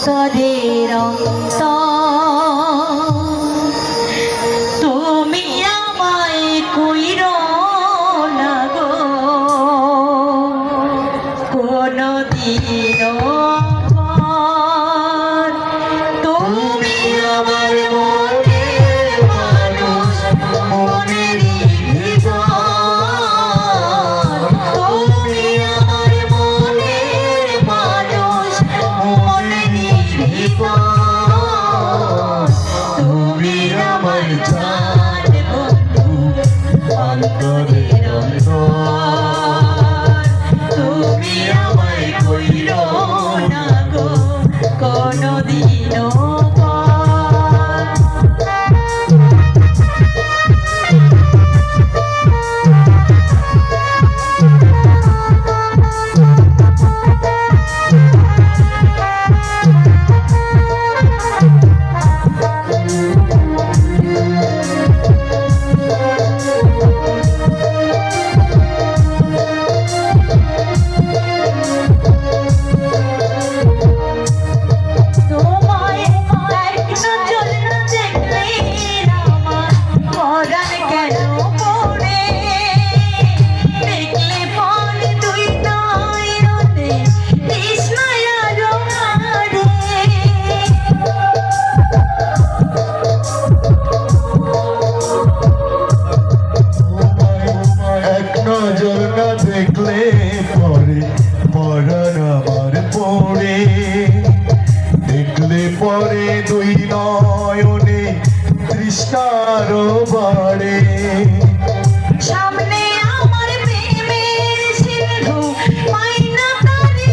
অন্তরের তুমি আমায় কইরো না গো কোনদিনও তুমি আমার মনের মানুষ মনেরই ভিতর তুমি আমার মনের মানুষ মনেরই ভিতর তুমি আমার জান বন্ধু অন্তরের অন্তর তুমি আমায় কইরো না গো কোনদিনও দেখলে পরে পরাণ আমার পড়ে দেখলে পরে দুই নয়নে তৃষ্ণার বাড়ে সামনে আমার প্রেমের সিন্ধু মাইনা তারি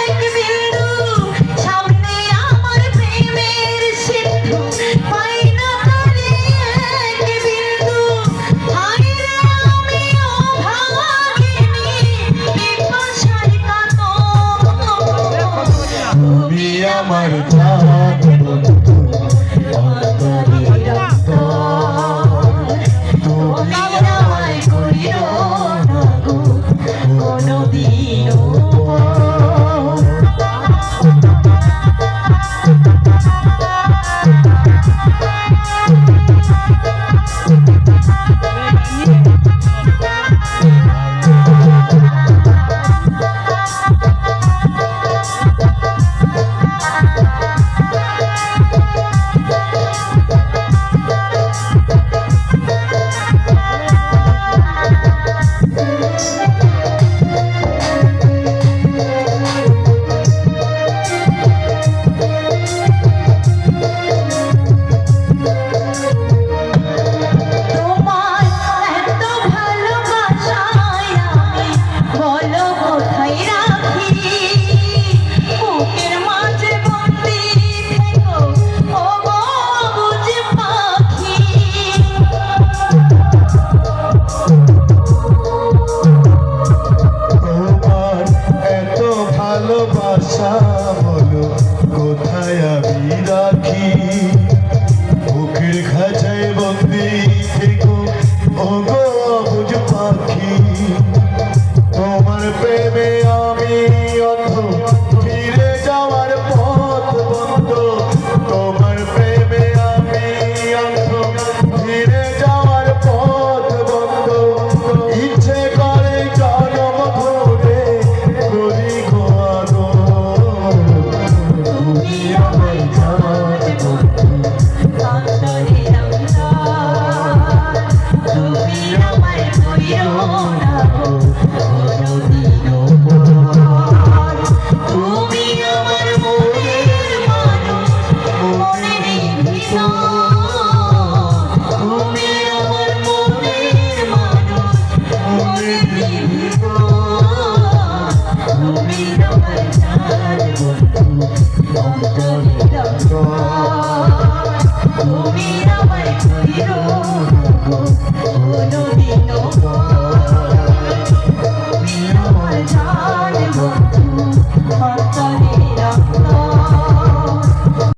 এক বিন্দু সামনে আমার প্রেমের সিন্ধু মাইনা তারি এক বিন্দু হায়রে আমি অভাগিনী বিপাশার কাতর তুমি আমার জান বন্ধু অন্তরের অন্তর তুমি আমায় কইরো না গো কোনদিনও ভালোবাসা বলো কোথায় আমি রাখি বুকের খাঁচায় বন্দি থেকো ও গো বুঝ পাখি তোমার প্রেমে আমি অন্ধ ফিরে যাওয়ার পথ বন্ধ তোমার প্রেমে আমি অন্ধ ফিরে যাওয়ার পথ বন্ধ ইচ্ছে করে জনম ভরে করি গো তুমি আমার জান বন্ধু অন্তরের অন্তর তুমি আমায় কইরো না গো কোনদিনও তুমি আমার মনের মানুষ মনেরই ভিতর তুমি আমার মনের মানুষ মনেরই ভিতর তুমি আমার জান বন্ধু অন্তরের অন্তর